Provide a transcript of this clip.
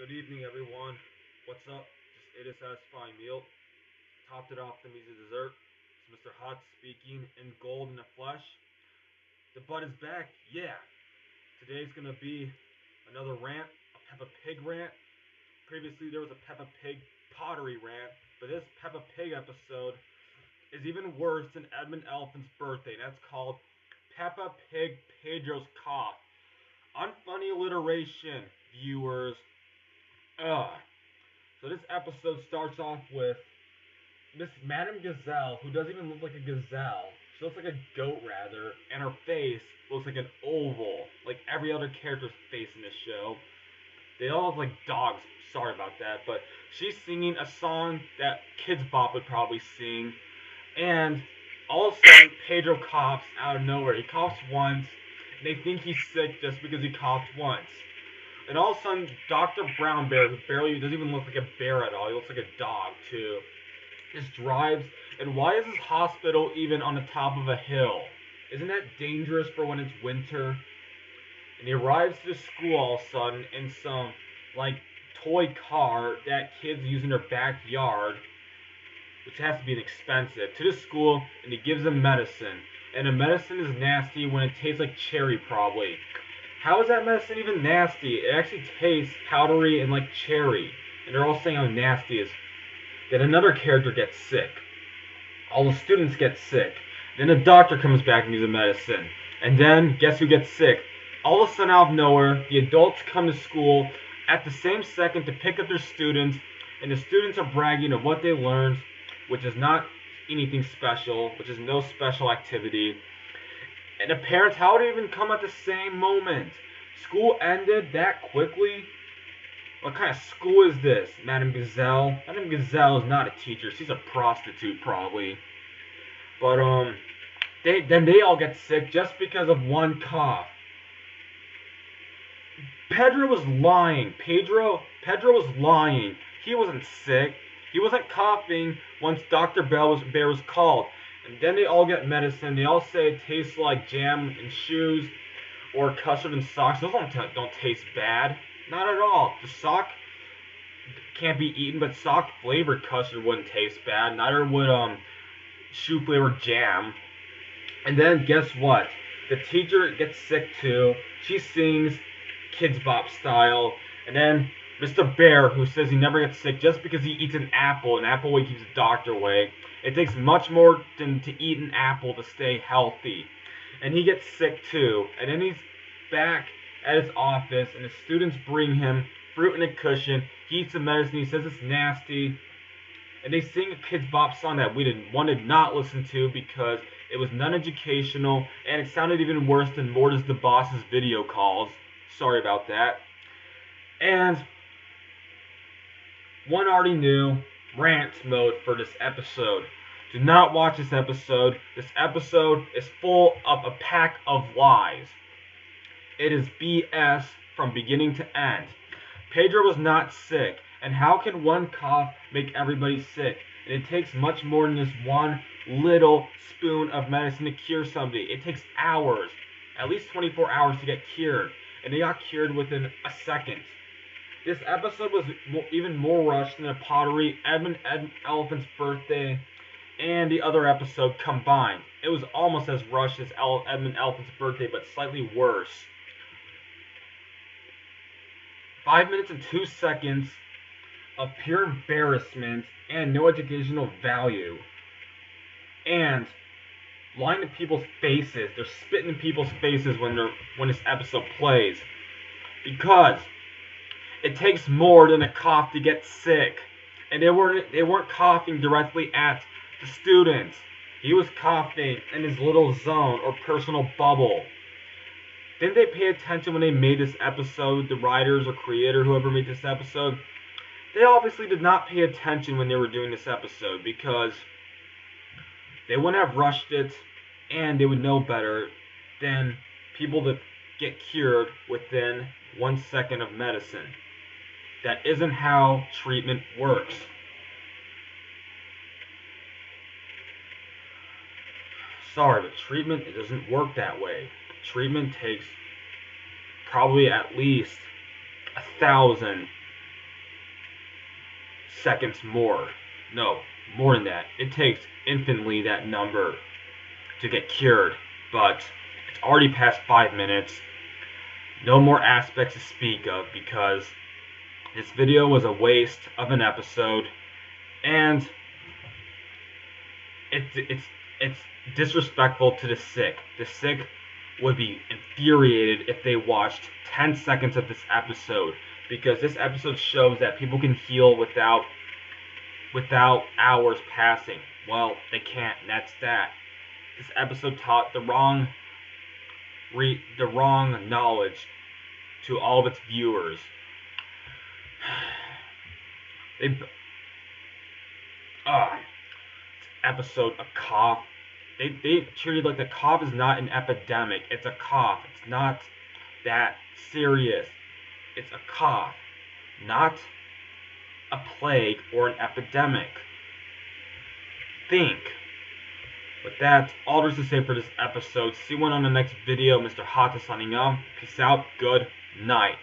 Good evening, everyone. What's up? Just ate a satisfying meal. Topped it off with a easy dessert. It's Mr. Hot speaking in gold in the flesh. The butt is back. Yeah. Today's gonna be another rant, a Peppa Pig rant. Previously, there was a Peppa Pig pottery rant, but this Peppa Pig episode is even worse than Edmund Elephant's birthday. And that's called Peppa Pig Pedro's cough. Unfunny alliteration, viewers. Ugh. So this episode starts off with Miss Madame Gazelle, who doesn't even look like a gazelle. She looks like a goat rather, and her face looks like an oval, like every other character's face in this show. They all look like dogs. Sorry about that, but she's singing a song that Kids Bop would probably sing, and all of a sudden Pedro coughs out of nowhere. He coughs once, and they think he's sick just because he coughed once. And all of a sudden, Dr. Brown Bear, who barely doesn't even look like a bear at all, he looks like a dog too, just drives. And why is this hospital even on the top of a hill? Isn't that dangerous for when it's winter? And he arrives to the school all of a sudden in some like toy car that kids use in their backyard, which has to be expensive, to the school, and he gives them medicine. And the medicine is nasty when it tastes like cherry, probably. How is that medicine even nasty? It actually tastes powdery and like cherry. And they're all saying how nasty it is. Then another character gets sick. All the students get sick. Then the doctor comes back and gives the medicine. And then, guess who gets sick? All of a sudden, out of nowhere, the adults come to school at the same second to pick up their students. And the students are bragging of what they learned, which is not anything special, which is no special activity. And the parents, how would it even come at the same moment? School ended that quickly? What kind of school is this, Madame Gazelle? Madame Gazelle is not a teacher. She's a prostitute, probably. But, they all get sick just because of one cough. Pedro was lying. Pedro was lying. He wasn't sick. He wasn't coughing once Dr. Bear was called. And then they all get medicine. They all say it tastes like jam and shoes or custard and socks. Those don't taste bad. Not at all. The sock can't be eaten, but sock flavored custard wouldn't taste bad. Neither would shoe flavored jam. And then guess what? The teacher gets sick too. She sings Kids Bop style. And then Mr. Bear, who says he never gets sick just because he eats an apple away keeps the doctor away. It takes much more than to eat an apple to stay healthy. And he gets sick too. And then he's back at his office, and the students bring him fruit and a cushion. He eats the medicine. He says it's nasty. And they sing a Kids Bop song that one did not listen to because it was non-educational, and it sounded even worse than Mortis the Boss's video calls. Sorry about that. And one already knew rant mode for this episode. Do not watch this episode. This episode is full of a pack of lies. It is BS from beginning to end. Pedro was not sick, and how can one cough make everybody sick? And it takes much more than this one little spoon of medicine to cure somebody. It takes hours, at least 24 hours to get cured, and they got cured within a second. This episode was even more rushed than the pottery, Edmund Elephant's birthday, and the other episode combined. It was almost as rushed as Edmund Elephant's birthday, but slightly worse. 5 minutes and 2 seconds of pure embarrassment and no educational value. And lying to people's faces. They're spitting in people's faces when this episode plays. Because it takes more than a cough to get sick. And they weren't coughing directly at the students. He was coughing in his little zone or personal bubble. Didn't they pay attention when they made this episode? The writers or creator, whoever made this episode? They obviously did not pay attention when they were doing this episode because they wouldn't have rushed it, and they would know better than people that get cured within 1 second of medicine. That isn't how treatment works. Sorry, but treatment, it doesn't work that way. Treatment takes probably at least 1,000 seconds more. No, more than that. It takes infinitely that number to get cured, but it's already past 5 minutes. No more aspects to speak of because this video was a waste of an episode, and it's disrespectful to the sick. The sick would be infuriated if they watched 10 seconds of this episode, because this episode shows that people can heal without hours passing. Well, they can't, and that's that. This episode taught the wrong knowledge to all of its viewers. They episode a cough. They treated like the cough is not an epidemic. It's a cough. It's not that serious. It's a cough, not a plague or an epidemic. Think. But that's all there's to say for this episode. See you on the next video. Mr. Hot is signing off. Peace out. Good night.